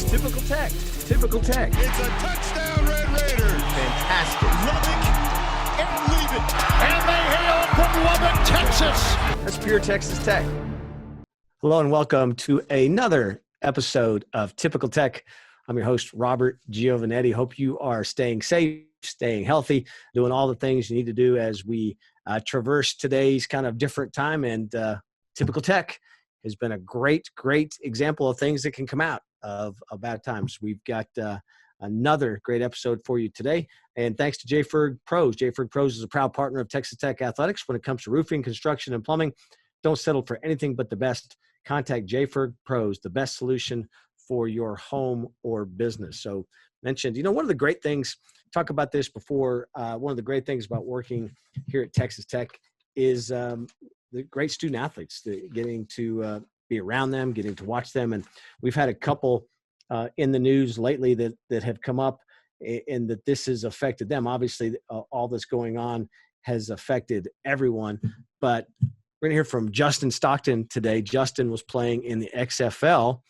Typical Tech. Typical Tech. It's a touchdown, Red Raiders. Fantastic. Lubbock and leave it. And they hail from Lubbock, Texas. That's pure Texas Tech. Hello and welcome to another episode of Typical Tech. I'm your host, Robert Giovanetti. Hope you are staying safe, staying healthy, doing all the things you need to do as we traverse today's kind of different time. And Typical Tech has been a great example of things that can come out of bad times. We've got another great episode for you today. And thanks to JFerg Pros. JFerg Pros is a proud partner of Texas Tech Athletics when it comes to roofing, construction, and plumbing. Don't settle for anything but the best. Contact JFerg Pros, the best solution for your home or business. So mentioned, one of the great things, talk about this before, one of the great things about working here at Texas Tech is the great student athletes, getting to be around them, getting to watch them. And we've had a couple in the news lately that have come up and that this has affected them. Obviously, all that's going on has affected everyone, but we're going to hear from Justin Stockton today. Justin was playing in the XFL,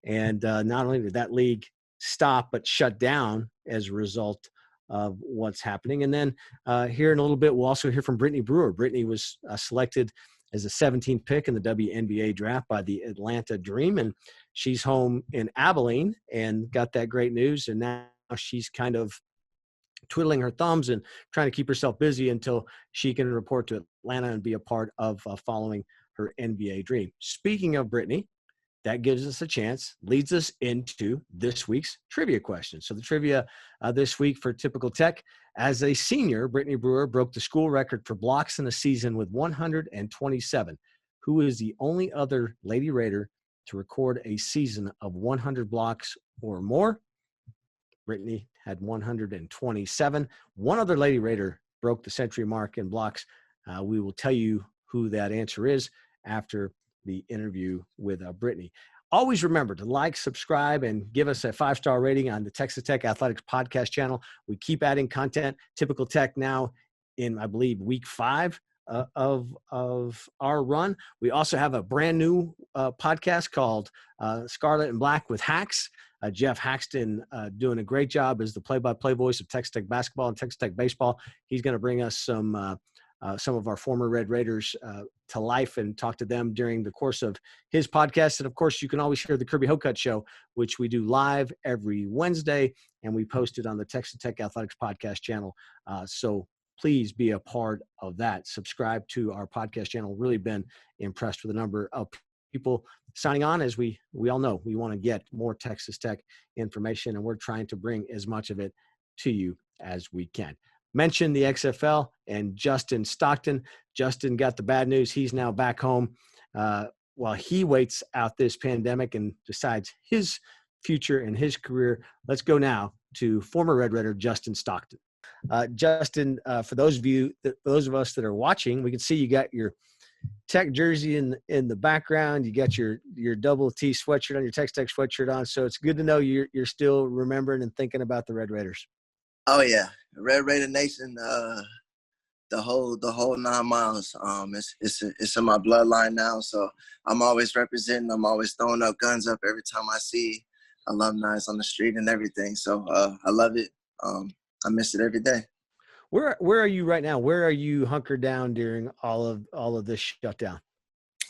and not only did that league stop, but shut down as a result of what's happening. And then here in a little bit, we'll also hear from Brittany Brewer. Brittany was selected as a 17th pick in the WNBA draft by the Atlanta Dream, and she's home in Abilene and got that great news. And now she's kind of twiddling her thumbs and trying to keep herself busy until she can report to Atlanta and be a part of following her NBA dream. Speaking of Brittany, that gives us a chance, leads us into this week's trivia question. So the trivia this week for Typical Tech: as a senior, Brittany Brewer broke the school record for blocks in a season with 127. Who is the only other Lady Raider to record a season of 100 blocks or more? Brittany had 127. One other Lady Raider broke the century mark in blocks. We will tell you who that answer is after the interview with Brittany. Always remember to like, subscribe, and give us a 5-star rating on the Texas Tech Athletics podcast channel. We keep adding content. Typical Tech now in, I believe, week 5 of our run. We also have a brand new podcast called Scarlet and Black with Hacks. Jeff Haxton doing a great job as the play-by-play voice of Texas Tech basketball and Texas Tech baseball. He's going to bring us some of our former Red Raiders to life and talk to them during the course of his podcast. And of course, you can always hear the Kirby Hocutt Show, which we do live every Wednesday, and we post it on the Texas Tech Athletics podcast channel. So please be a part of that. Subscribe to our podcast channel. Really been impressed with the number of people signing on. As we all know, we want to get more Texas Tech information, and we're trying to bring as much of it to you as we can. Mention the XFL and Justin Stockton. Justin got the bad news. He's now back home while he waits out this pandemic and decides his future and his career. Let's go now to former Red Raider Justin Stockton. Justin, for those of us that are watching, we can see you got your Tech jersey in the background. You got your double T sweatshirt on, your Texas Tech sweatshirt on. So it's good to know you're still remembering and thinking about the Red Raiders. Oh yeah, Red Raider Nation, the whole 9 miles. It's in my bloodline now, so I'm always representing. I'm always throwing up guns up every time I see alumni on the street and everything. So I love it. I miss it every day. Where are you right now? Where are you hunkered down during all of this shutdown?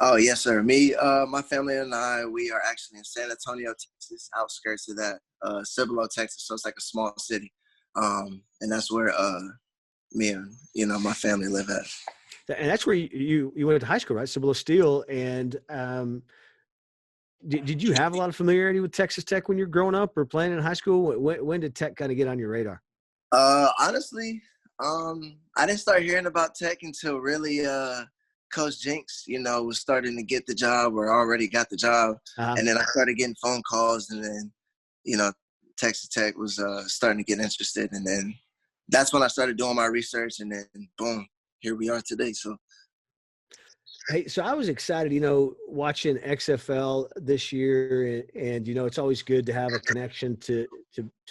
Oh yes, sir. Me, my family and I, we are actually in San Antonio, Texas, outskirts of that, Cibolo, Texas. So it's like a small city. And that's where me and my family live at. And that's where you went to high school, right? Cibolo Steel. And did you have a lot of familiarity with Texas Tech when you were growing up or playing in high school? When did Tech kind of get on your radar? Honestly, I didn't start hearing about Tech until really Coach Jinx, was starting to get the job or already got the job. Uh-huh. And then I started getting phone calls, and then, Texas Tech was starting to get interested. And then that's when I started doing my research, and then boom, here we are today. So. Hey, so I was excited, watching XFL this year, and it's always good to have a connection to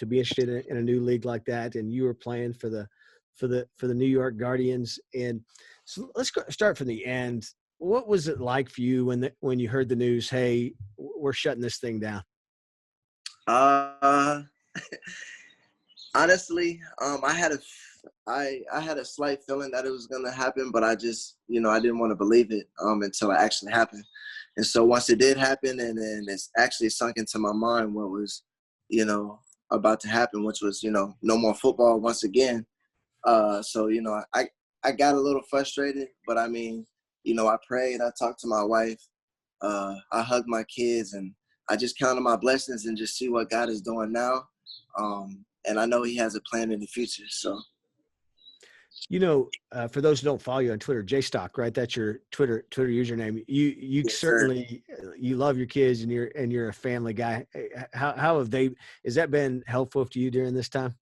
be interested in a new league like that. And you were playing for the New York Guardians, and so let's start from the end. What was it like for you when you heard the news? Hey, we're shutting this thing down. Uh, honestly, I had a slight feeling that it was gonna happen, but I just, I didn't want to believe it until it actually happened. And so once it did happen, and then it's actually sunk into my mind what was, you know, about to happen, which was, no more football once again. So I got a little frustrated, but I mean, I prayed, I talked to my wife, I hugged my kids, and I just counted my blessings and just see what God is doing now. And I know He has a plan in the future. So. For those who don't follow you on Twitter, JStock, right? That's your Twitter username. You Yes, sir. certainly you love your kids, and you're a family guy. How have they? Has that been helpful to you during this time?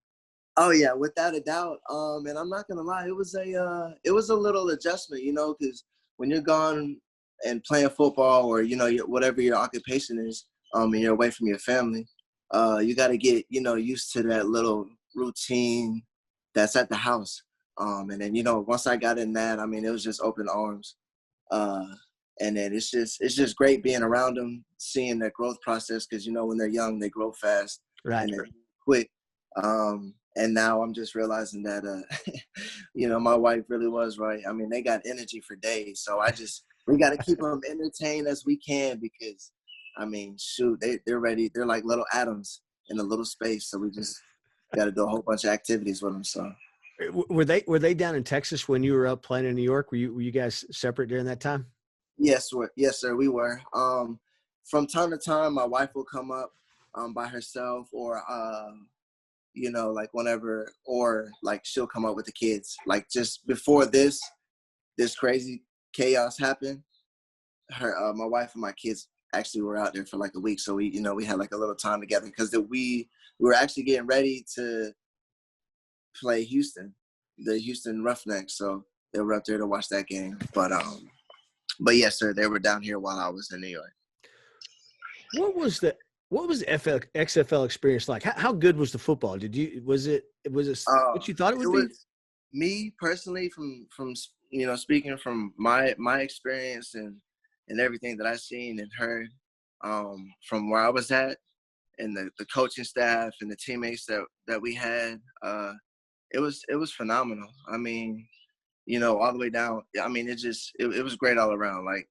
Oh yeah, without a doubt. And I'm not gonna lie, it was a little adjustment, because when you're gone and playing football, or whatever your occupation is, and you're away from your family, you got to get used to that little routine that's at the house. And then once I got in that, I mean, it was just open arms. Uh, and then it's just great being around them, seeing their growth process, because when they're young, they grow fast, Right. and then quick. And now I'm just realizing that, my wife really was right. I mean, they got energy for days. So we got to keep them entertained as we can, because, I mean, shoot, they're ready. They're like little atoms in a little space. So we just got to do a whole bunch of activities with them. So. Were they down in Texas when you were up playing in New York? Were you guys separate during that time? Yes, sir, we were. From time to time, my wife will come up by herself, or like whenever, or like she'll come up with the kids. Like just before this crazy chaos happened, my wife and my kids actually were out there for like a week. So we had like a little time together, because we were actually getting ready to play the Houston Roughnecks. So they were up there to watch that game. But yes, sir, they were down here while I was in New York. What was the XFL experience like? How good was the football? Was it what you thought it would be? Me personally, from speaking from my experience and everything that I've seen and heard, from where I was at, and the coaching staff and the teammates that we had, it was phenomenal. I mean, all the way down. I mean, it was great all around. Like,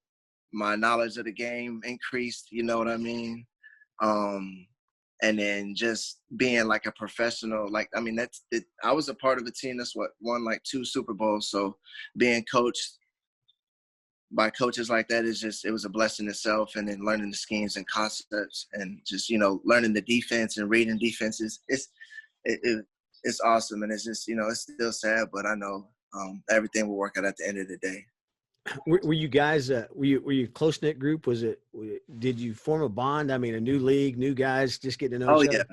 my knowledge of the game increased, you know what I mean? And then just being like a professional, like, I mean, that's it. I was a part of a team that's won like 2 Super Bowls. So being coached by coaches like that it was a blessing itself. And then learning the schemes and concepts, and just, learning the defense and reading defenses. It's awesome. And it's just, it's still sad, but I know everything will work out at the end of the day. Were you guys were you a close knit group? Did you form a bond? I mean, a new league, new guys, just getting to know each other.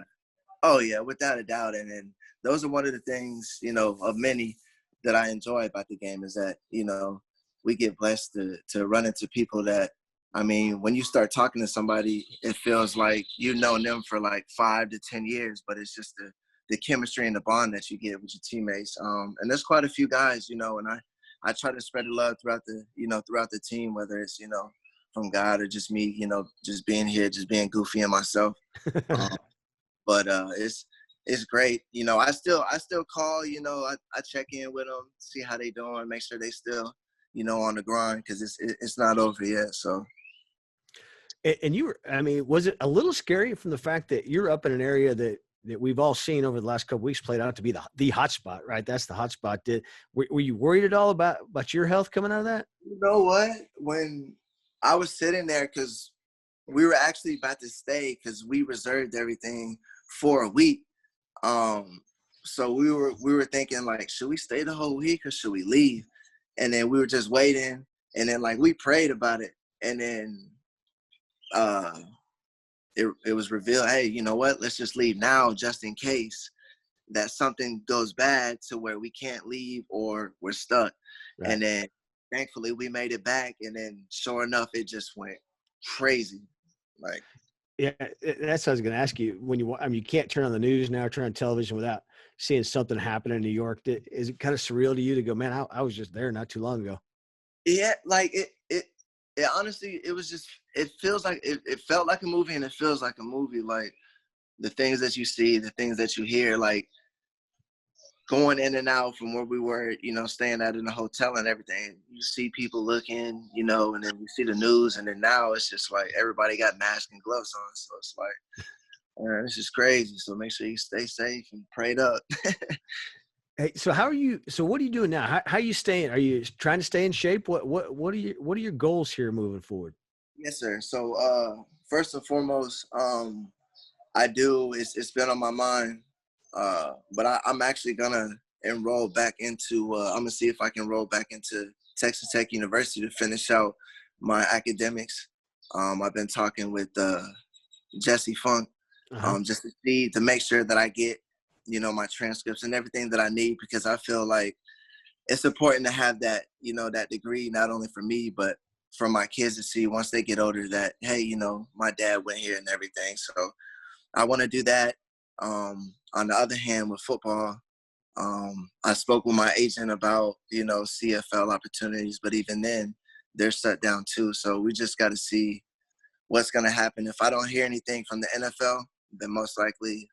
Oh yeah, without a doubt. And then those are one of the things, of many that I enjoy about the game, is that we get blessed to run into people that, I mean, when you start talking to somebody, it feels like you've known them for like 5 to 10 years, but it's just the chemistry and the bond that you get with your teammates. And there's quite a few guys, and I try to spread the love throughout the team, whether it's, from God or just me, just being here, just being goofy and myself. But it's great. I still call, I check in with them, see how they doing, make sure they still, on the grind, because it's not over yet. So. And I mean, was it a little scary from the fact that you're up in an area that we've all seen over the last couple of weeks played out to be the hot spot, right? That's the hot spot. Were you worried at all about your health coming out of that? You know what? When I was sitting there, because we were actually about to stay, because we reserved everything for a week. So we were thinking, like, should we stay the whole week or should we leave? And then we were just waiting, and then like we prayed about it, and then it was revealed, hey, you know what? Let's just leave now, just in case that something goes bad to where we can't leave or we're stuck. Right. And then thankfully we made it back, and then sure enough, it just went crazy. Like, yeah, that's what I was going to ask you. You can't turn on the news now, turn on television without seeing something happen in New York. Is it kind of surreal to you to go, man, I was just there not too long ago? Yeah, like it honestly, it was just, it felt like a movie, and it feels like a movie. Like, the things that you see, the things that you hear, like going in and out from where we were, staying at in the hotel and everything, you see people looking, and then you see the news, and then now it's just like everybody got masks and gloves on. So it's like, man, this is crazy. So make sure you stay safe and prayed up. Hey, so what are you doing now? How are you staying? Are you trying to stay in shape? What are your goals here moving forward? Yes, sir. So first and foremost, it's been on my mind. But I'm actually gonna enroll back into. I'm gonna see if I can roll back into Texas Tech University to finish out my academics. I've been talking with Jesse Funk, just to make sure that I get, my transcripts and everything that I need, because I feel like it's important to have that, that degree, not only for me, but for my kids to see once they get older that, hey, my dad went here and everything. So I want to do that. On the other hand, with football, I spoke with my agent about, CFL opportunities, but even then, they're shut down too. So we just got to see what's going to happen. If I don't hear anything from the NFL, then most likely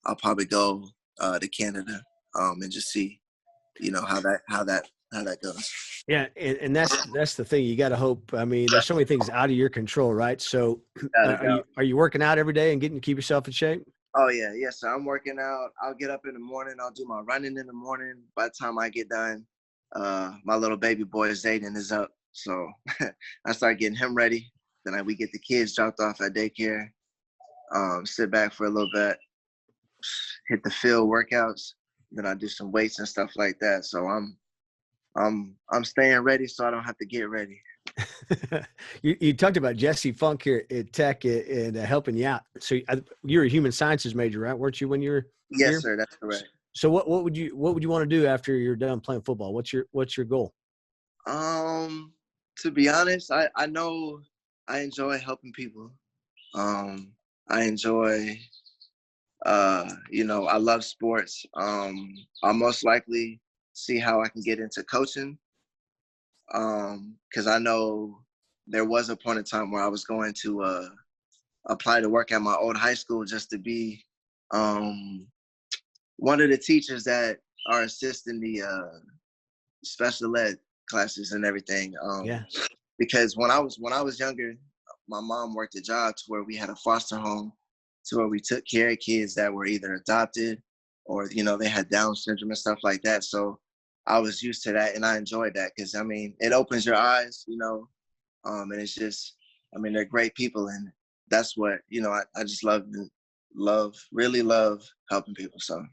I'll probably go to Canada and just see, how that goes. Yeah, and that's the thing. You got to hope. I mean, there's so many things out of your control, right? So, are you working out every day and getting to keep yourself in shape? Oh yeah, yes, sir. I'm working out. I'll get up in the morning. I'll do my running in the morning. By the time I get done, my little baby boy Zayden is up, so I start getting him ready. Then we get the kids dropped off at daycare. Sit back for a little bit, hit the field workouts. Then I do some weights and stuff like that. So I'm staying ready, so I don't have to get ready. You talked about Jesse Funk here at Tech and helping you out. So you're a human sciences major, right? Weren't you when you were Yes, here? sir. That's correct. So what would you want to do after you're done playing football? What's your goal? To be honest, I know I enjoy helping people. I enjoy I love sports. I'll most likely see how I can get into coaching. Because I know there was a point in time where I was going to apply to work at my old high school just to be one of the teachers that are assisting the special ed classes and everything. Yeah. Because when I was younger, my mom worked a job to where we had a foster home to where we took care of kids that were either adopted or, they had Down syndrome and stuff like that. So I was used to that and I enjoyed that because, I mean, it opens your eyes, and it's just, I mean, they're great people. And that's what, I just really love helping people. So,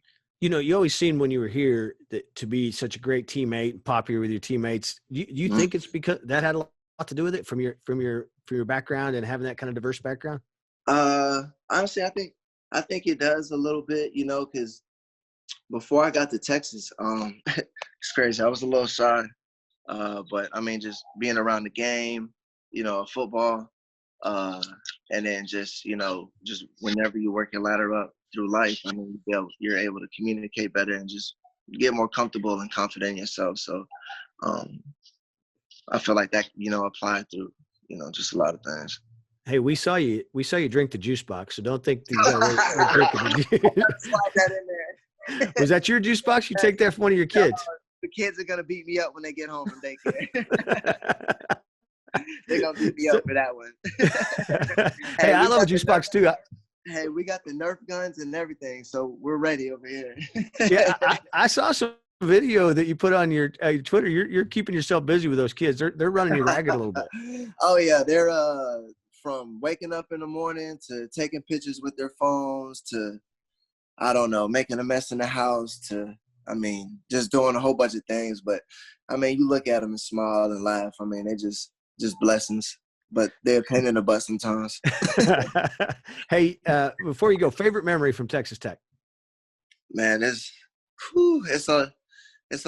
you always seen when you were here that to be such a great teammate and popular with your teammates. Do you think it's because that had a lot to do with it from your background and having that kind of diverse background? Honestly, I think it does a little bit, because before I got to Texas, it's crazy. I was a little shy, but I mean, just being around the game, football, and then just just whenever you work your ladder up through life, I mean, you're able to communicate better and just get more comfortable and confident in yourself. So, I feel like that applied to just a lot of things. Hey, we saw you drink the juice box, so don't think you got drinking the juice. Slide that in there. Was that your juice box? You take that from one of your kids? The kids are gonna beat me up when they get home from daycare. They're gonna beat me up for that one. Hey, I love a juice box too. Hey, we got the Nerf guns and everything, so we're ready over here. Yeah, I saw some video that you put on your Twitter. You're keeping yourself busy with those kids. They're running you ragged a little bit. Oh yeah, they're from waking up in the morning to taking pictures with their phones to, I don't know, making a mess in the house to, I mean, just doing a whole bunch of things. But I mean, you look at them and smile and laugh. I mean, they just blessings, but they're a pain in the butt sometimes. Hey, before you go, favorite memory from Texas Tech? Man, it's a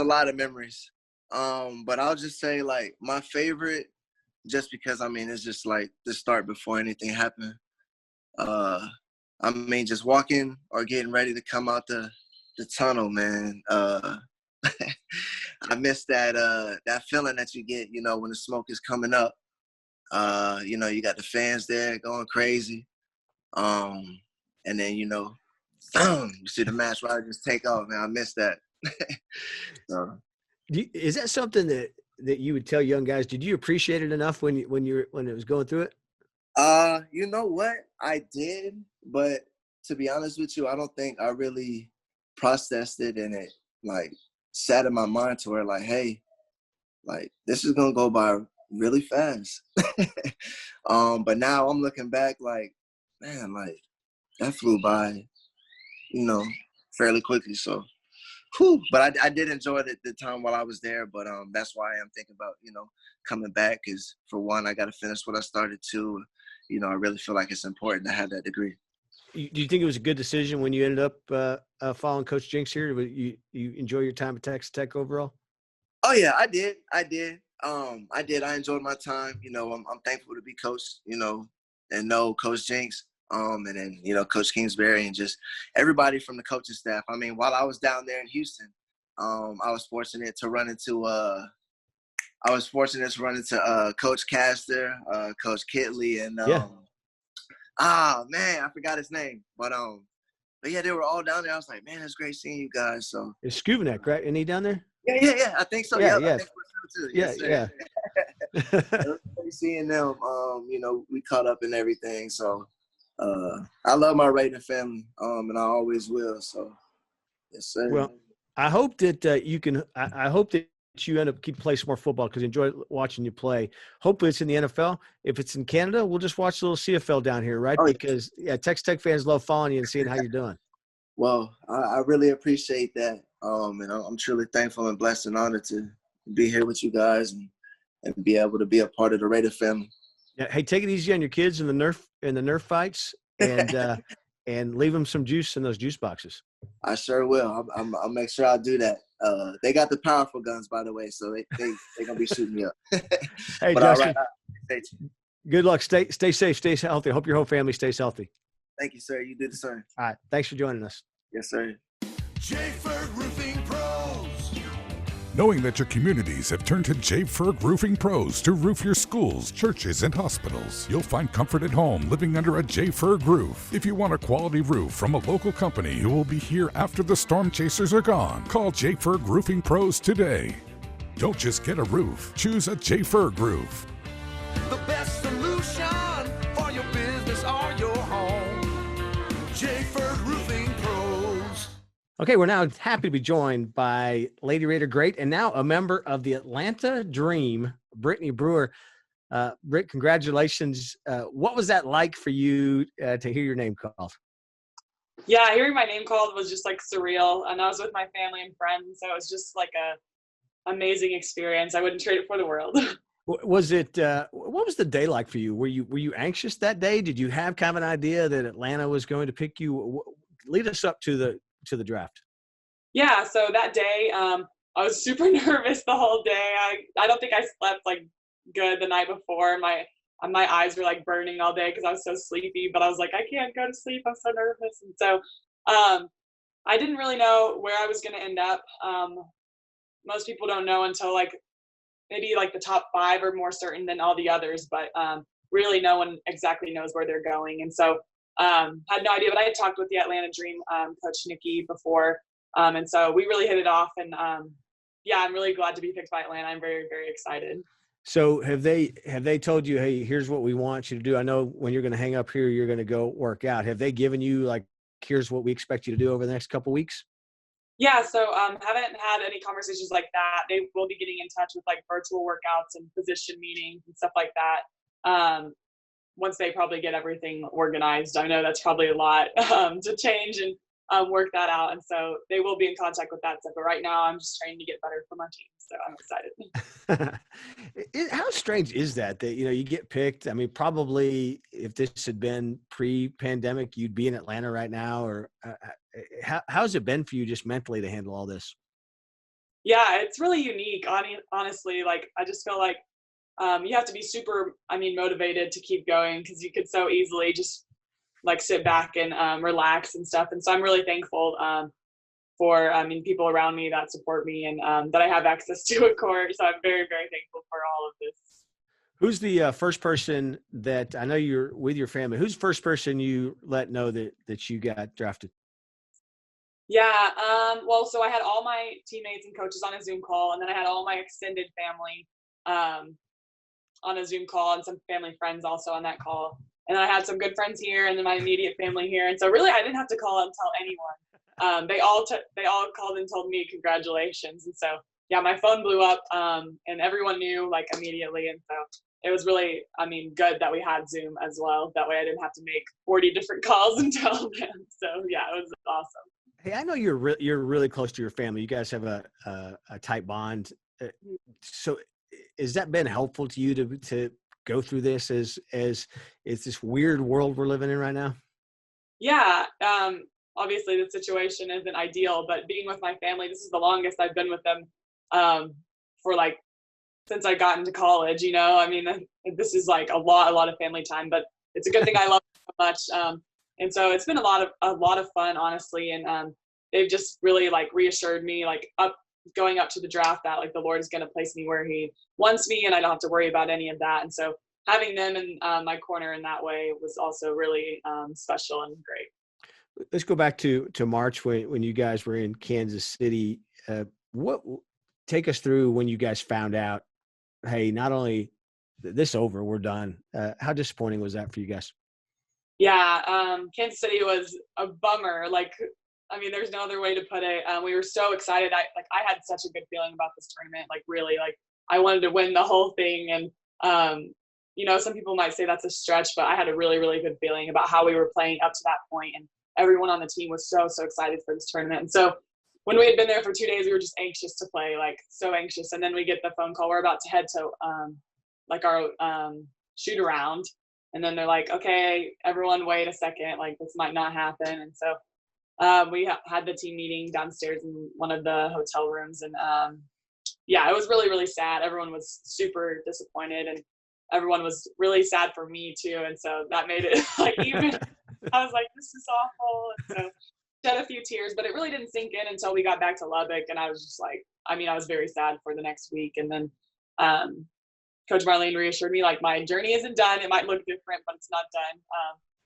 lot of memories. But I'll just say like my favorite, just because I mean it's just like the start before anything happened. I mean just walking or getting ready to come out the tunnel, man. I miss that feeling that you get, when the smoke is coming up. You got the fans there going crazy. and then you see the masked rider just take off. Man, I missed that. So, is that something that you would tell young guys? Did you appreciate it enough when it was going through it? You know what? I did, but to be honest with you, I don't think I really processed it, and it like sat in my mind to where like, hey, like this is gonna go by really fast. But now I'm looking back like, man, like that flew by, fairly quickly. So, but I did enjoy the time while I was there. But that's why I'm thinking about coming back. Is for one, I got to finish what I started. Two, I really feel like it's important to have that degree. Do you think it was a good decision when you ended up following Coach Jinks here? You enjoy your time at Texas Tech overall? Oh yeah, I did. I enjoyed my time. I'm thankful to be coached, and know Coach Jinks, and then, Coach Kingsbury and just everybody from the coaching staff. I mean, while I was down there in Houston, I was fortunate to run into Coach Castor, Coach Kitley, and man, I forgot his name. But yeah, they were all down there. I was like, man, it's great seeing you guys. So it's Skuvenek, right? Isn't he down there? Yeah. I think so. Yeah. I think so too. Yeah. It was great seeing them. We caught up and everything. So I love my Raider family, and I always will. So yes, sir. Well, I hope that you can. I hope that you end up keep playing some more football because I enjoy watching you play. Hopefully it's in the NFL. If it's in Canada, we'll just watch a little CFL down here, right? Because Texas Tech fans love following you and seeing how you're doing. Well, I really appreciate that. And I'm truly thankful and blessed and honored to be here with you guys and be able to be a part of the Raider family. Yeah. Hey, take it easy on your kids in the Nerf fights and and leave them some juice in those juice boxes. I sure will. I'll make sure I do that. They got the powerful guns, by the way, so they're gonna be shooting me up. Hey, but Justin, right, good luck. Stay safe. Stay healthy. Hope your whole family stays healthy. Thank you, sir. You do the same. All right. Thanks for joining us. Yes, sir. J. Ferg Roofing Pros. Knowing that your communities have turned to J. Ferg Roofing Pros to roof your schools, churches, and hospitals, you'll find comfort at home living under a J. Ferg roof. If you want a quality roof from a local company who will be here after the storm chasers are gone, call J. Ferg Roofing Pros today. Don't just get a roof. Choose a J. Ferg roof. The best solution for your business or your home. J. Ferg Roofing Pros. Okay, we're now happy to be joined by Lady Raider great and now a member of the Atlanta Dream, Brittany Brewer. Britt, congratulations. What was that like for you to hear your name called? Yeah, hearing my name called was just like surreal, and I was with my family and friends, so it was just like a amazing experience. I wouldn't trade it for the world. Was it? What was the day like for you? Were you anxious that day? Did you have kind of an idea that Atlanta was going to pick you? Lead us up to the draft. Yeah, so that day, I was super nervous the whole day. I don't think I slept like good the night before. My eyes were like burning all day because I was so sleepy. But I was like, I can't go to sleep. I'm so nervous. And so I didn't really know where I was going to end up. Most people don't know until like maybe like the top 5 are more certain than all the others. But really, no one exactly knows where they're going. And so had no idea. But I had talked with the Atlanta Dream coach Nikki before. And so we really hit it off. And yeah, I'm really glad to be picked by Atlanta. I'm very, very excited. So have they told you, hey, here's what we want you to do? I know when you're going to hang up here, you're going to go work out. Have they given you like, here's what we expect you to do over the next couple of weeks? Yeah, so haven't had any conversations like that. They will be getting in touch with like virtual workouts and position meetings and stuff like that. Once they probably get everything organized. I know that's probably a lot to change and work that out. And so they will be in contact with that stuff. But right now I'm just trying to get better for my team. So I'm excited. How strange is that you get picked? I mean, probably if this had been pre-pandemic, you'd be in Atlanta right now. Or how's it been for you just mentally to handle all this? Yeah, it's really unique. Honestly, like I just feel like you have to be super, motivated to keep going because you could so easily just like sit back and relax and stuff. And so I'm really thankful for people around me that support me and that I have access to a court. So I'm very, very thankful for all of this. Who's the first person that I know you're with your family? Who's the first person you let know that you got drafted? Yeah. Well, so I had all my teammates and coaches on a Zoom call, and then I had all my extended family on a Zoom call, and some family friends also on that call. And then I had some good friends here, and then my immediate family here. And so really, I didn't have to call and tell anyone. They all called and told me congratulations. And so yeah, my phone blew up, and everyone knew like immediately. And so it was really, good that we had Zoom as well. That way, I didn't have to make 40 different calls and tell them. So yeah, it was awesome. Hey, I know you're really close to your family. You guys have a tight bond. So, has that been helpful to you to go through this as this weird world we're living in right now? Yeah. Obviously, the situation isn't ideal, but being with my family, this is the longest I've been with them for like since I got into college. This is like a lot of family time, but it's a good thing. I love it so much. And so it's been a lot of fun, honestly. And they've just really like reassured me, like going up to the draft, that like the Lord is going to place me where He wants me, and I don't have to worry about any of that. And so having them in my corner in that way was also really special and great. Let's go back to March when you guys were in Kansas City. Take us through when you guys found out, hey, not only this over, we're done. How disappointing was that for you guys? Yeah, Kansas City was a bummer. There's no other way to put it. We were so excited. I had such a good feeling about this tournament. Like really, like I wanted to win the whole thing. And some people might say that's a stretch, but I had a really, really good feeling about how we were playing up to that point. And everyone on the team was so excited for this tournament. And so when we had been there for 2 days, we were just anxious to play, like so anxious. And then we get the phone call, we're about to head to our shoot around. And then they're like, okay, everyone wait a second, like this might not happen. And so we had the team meeting downstairs in one of the hotel rooms. And it was really, really sad. Everyone was super disappointed, and everyone was really sad for me too. And so that made it like even, I was like, this is awful. And so shed a few tears, but it really didn't sink in until we got back to Lubbock. And I was just like, I was very sad for the next week. And then Coach Marlene reassured me, like, my journey isn't done. It might look different, but it's not done.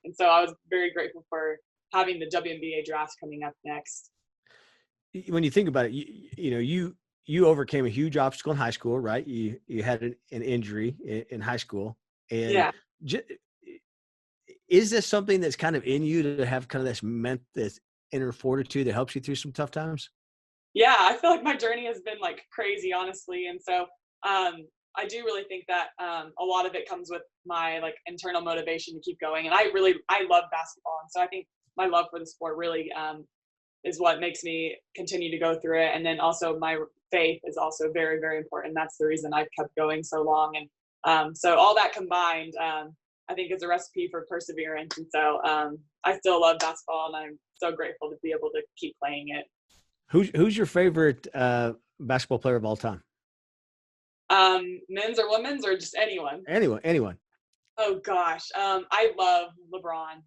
And so I was very grateful for having the WNBA draft coming up next. When you think about it, you overcame a huge obstacle in high school, right? You had an injury in high school. And yeah. Is this something that's kind of in you to have kind of this inner fortitude that helps you through some tough times? Yeah, I feel like my journey has been like crazy, honestly. And so I do really think that a lot of it comes with my like internal motivation to keep going. And I love basketball. And so I think my love for the sport really is what makes me continue to go through it. And then also my faith is also very, very important. That's the reason I've kept going so long. And so all that combined, I think is a recipe for perseverance. And so I still love basketball, and I'm so grateful to be able to keep playing it. Who's your favorite basketball player of all time? Men's or women's or just anyone? Anyone. Oh gosh. I love LeBron.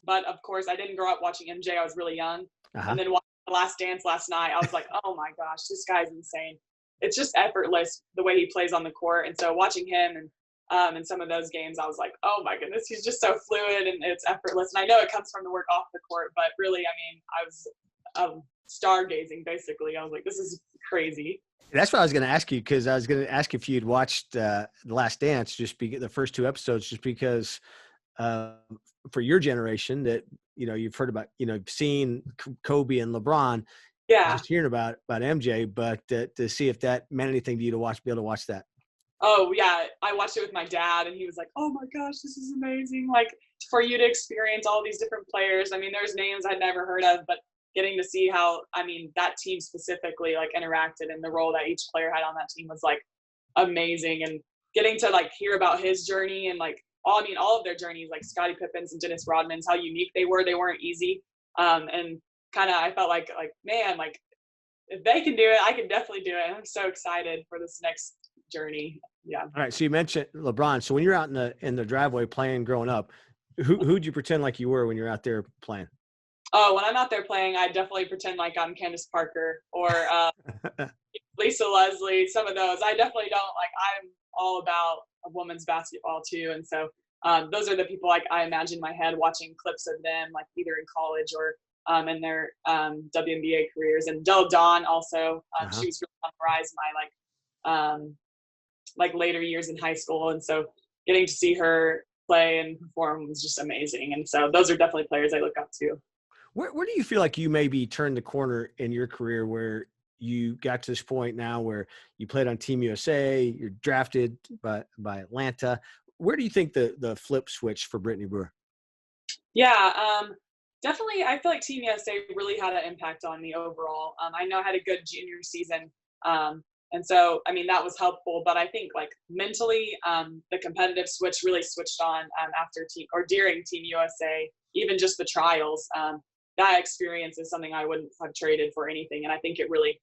But of course I didn't grow up watching MJ. I was really young. And then watching The Last Dance last night, I was like, oh my gosh, this guy's insane. It's just effortless the way he plays on the court. And so watching him and in some of those games, I was like, oh my goodness, he's just so fluid and it's effortless. And I know it comes from the work off the court, but really, I was stargazing basically. I was like, this is crazy. That's what I was going to ask you, because I was going to ask if you'd watched The Last Dance, the first 2 episodes, just because for your generation that, you've heard about, seen Kobe and LeBron, just hearing about MJ, but to see if that meant anything to you be able to watch that. Oh yeah. I watched it with my dad, and he was like, oh my gosh, this is amazing. Like, for you to experience all these different players. There's names I'd never heard of, but getting to see how, that team specifically like interacted and the role that each player had on that team was like amazing. And getting to like hear about his journey and like all of their journeys, like Scottie Pippen's and Dennis Rodman's, how unique they were. They weren't easy. And kind of, I felt like, man, like if they can do it, I can definitely do it. And I'm so excited for this next journey. Yeah. All right. So you mentioned LeBron. So when you're out in the driveway playing growing up, who'd you pretend like you were when you're out there playing? Oh, when I'm out there playing, I definitely pretend like I'm Candace Parker or Lisa Leslie, some of those. I definitely don't, like, I'm all about women's basketball too. And so those are the people like I imagine in my head watching clips of them, like either in college or in their WNBA careers. And Del Dawn also, she was really on the rise in my like later years in high school. And so getting to see her play and perform was just amazing. And so those are definitely players I look up to. Where do you feel like you maybe turned the corner in your career where you got to this point now where you played on Team USA, you're drafted by Atlanta? Where do you think the flip switch for Brittany Brewer? Yeah, definitely. I feel like Team USA really had an impact on me overall. I know I had a good junior season. And so, I mean, that was helpful, but I think like mentally, the competitive switch really switched on after during Team USA, even just the trials. That experience is something I wouldn't have traded for anything. And I think it really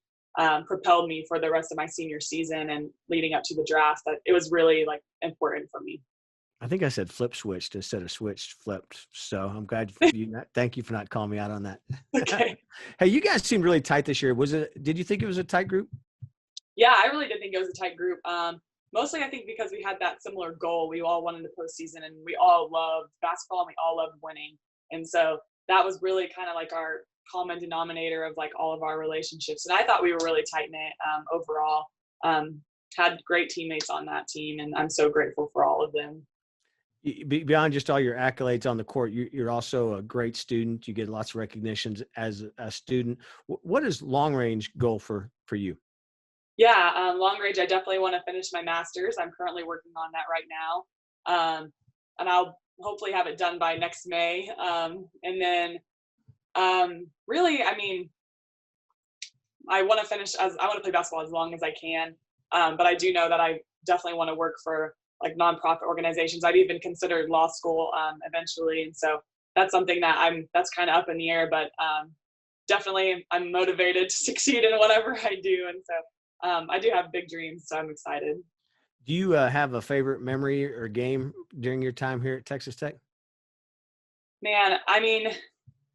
propelled me for the rest of my senior season and leading up to the draft. That it was really like important for me. I think I said flip switched instead of switched flipped. So I'm glad thank you for not calling me out on that. Okay. Hey, you guys seemed really tight this year. Did you think it was a tight group? Yeah, I really did think it was a tight group. Mostly I think because we had that similar goal. We all wanted the postseason and we all loved basketball and we all loved winning. And so that was really kind of like our common denominator of like all of our relationships. And I thought we were really tight knit overall. Had great teammates on that team and I'm so grateful for all of them. Beyond just all your accolades on the court, you're also a great student. You get lots of recognitions as a student. What is long range goal for you? Yeah, long range, I definitely want to finish my master's. I'm currently working on that right now. And I'll hopefully have it done by next May. And then really, I mean, I want to play basketball as long as I can. But I do know that I definitely want to work for like nonprofit organizations. I've even considered law school eventually. And so that's something that's kind of up in the air, but definitely I'm motivated to succeed in whatever I do. And so I do have big dreams, so I'm excited. Do you have a favorite memory or game during your time here at Texas Tech? Man, I mean,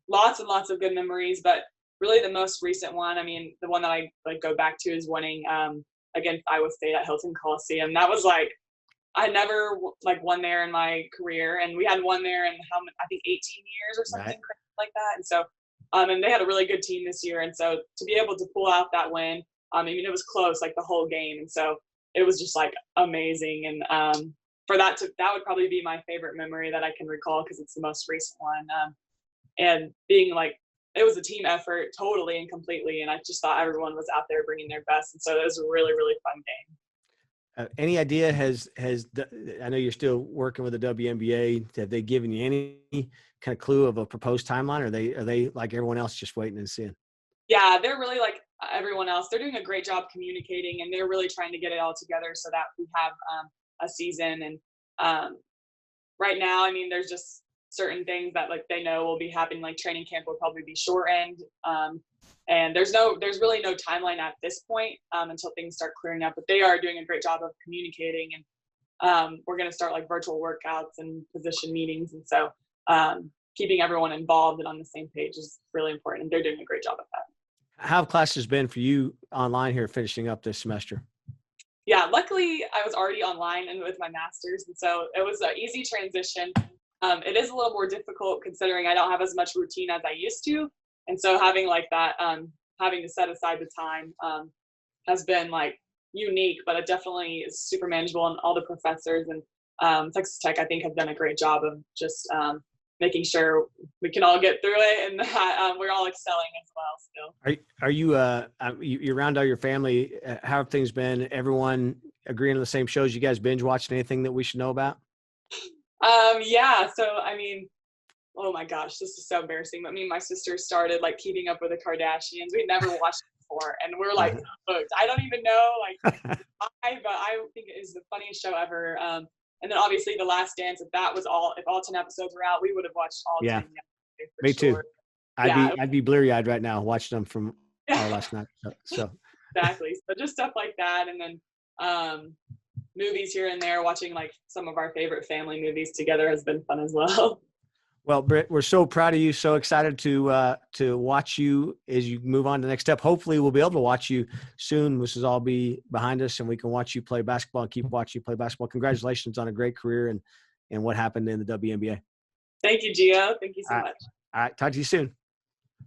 lots and lots of good memories, but really the most recent one, I mean, the one that I like go back to is winning against Iowa State at Hilton Coliseum. That was like, I never like won there in my career, and we hadn't won there in I think 18 years or something like that. And so, and they had a really good team this year, and so to be able to pull out that win. I mean, it was close, like the whole game. And so it was just like amazing. And for that would probably be my favorite memory that I can recall because it's the most recent one. And being like, it was a team effort totally and completely. And I just thought everyone was out there bringing their best. And so it was a really, really fun game. Any idea I know you're still working with the WNBA. Have they given you any kind of clue of a proposed timeline? Or are they like everyone else just waiting and seeing? Yeah, they're really like everyone else. They're doing a great job communicating and they're really trying to get it all together so that we have a season. And right now, I mean, there's just certain things that like they know will be happening, like training camp will probably be shortened. And there's really no timeline at this point until things start clearing up, but they are doing a great job of communicating and we're going to start like virtual workouts and position meetings. And so keeping everyone involved and on the same page is really important. And they're doing a great job at that. How have classes been for you online here finishing up this semester? Yeah, luckily I was already online and with my master's. And so it was an easy transition. It is a little more difficult considering I don't have as much routine as I used to. And so having like that, having to set aside the time has been like unique, but it definitely is super manageable. And all the professors and Texas Tech, I think, have done a great job of just making sure we can all get through it and we're all excelling as well still. Are you you around all your family? How have things been? Everyone agreeing on the same shows? You guys binge watched anything that we should know about? Yeah. So, I mean, oh my gosh, this is so embarrassing. But me and my sister started like keeping up with the Kardashians. We'd never watched it before. And we're like, hooked. I don't even know like but I think it is the funniest show ever. And then obviously The Last Dance, if all 10 episodes were out, we would have watched all 10. Me too. Sure. I'd be bleary-eyed right now watching them from our last night. So exactly. So just stuff like that. And then movies here and there, watching like some of our favorite family movies together has been fun as well. Well, Britt, we're so proud of you. So excited to watch you as you move on to the next step. Hopefully we'll be able to watch you soon. This will all be behind us and we can watch you play basketball and keep watching you play basketball. Congratulations on a great career and what happened in the WNBA. Thank you, Gio. Thank you so much. All right. Talk to you soon.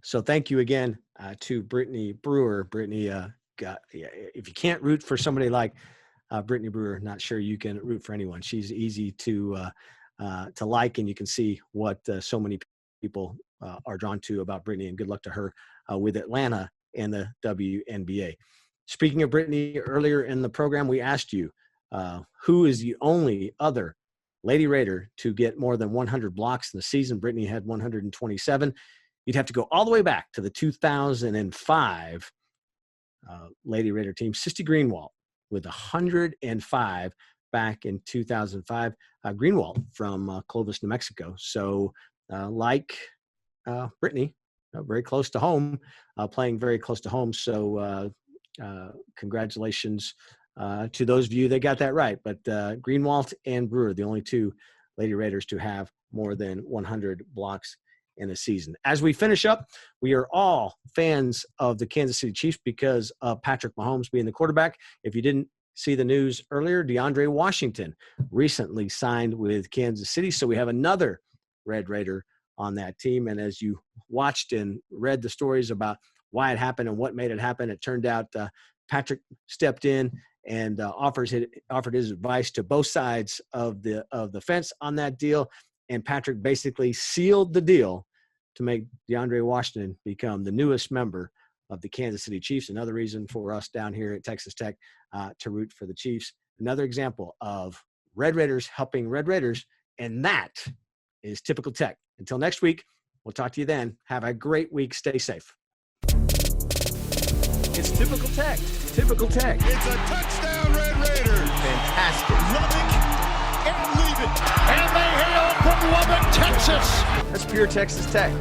So thank you again to Brittany Brewer. Brittany, if you can't root for somebody like Brittany Brewer, not sure you can root for anyone. She's easy to like, and you can see what so many people are drawn to about Brittany, and good luck to her with Atlanta and the WNBA. Speaking of Brittany, earlier in the program, we asked you who is the only other Lady Raider to get more than 100 blocks in the season. Brittany had 127. You'd have to go all the way back to the 2005 Lady Raider team, Sisty Greenwald, with 105 back in 2005. Greenwald from Clovis, New Mexico. So like Brittany, very close to home, playing very close to home. So congratulations to those of you that got that right. But Greenwald and Brewer, the only two Lady Raiders to have more than 100 blocks in a season. As we finish up, we are all fans of the Kansas City Chiefs because of Patrick Mahomes being the quarterback. If you didn't see the news earlier, DeAndre Washington recently signed with Kansas City. So we have another Red Raider on that team. And as you watched and read the stories about why it happened and what made it happen, it turned out Patrick stepped in and offered his advice to both sides of the fence on that deal. And Patrick basically sealed the deal to make DeAndre Washington become the newest member of the Kansas City Chiefs. Another reason for us down here at Texas Tech to root for the Chiefs. Another example of Red Raiders helping Red Raiders, and that is Typical Tech. Until next week, we'll talk to you then. Have a great week. Stay safe. It's Typical Tech. Typical Tech. It's a touchdown, Red Raiders. Fantastic. Lubbock and leave it. And they hail from Lubbock, Texas. That's pure Texas Tech.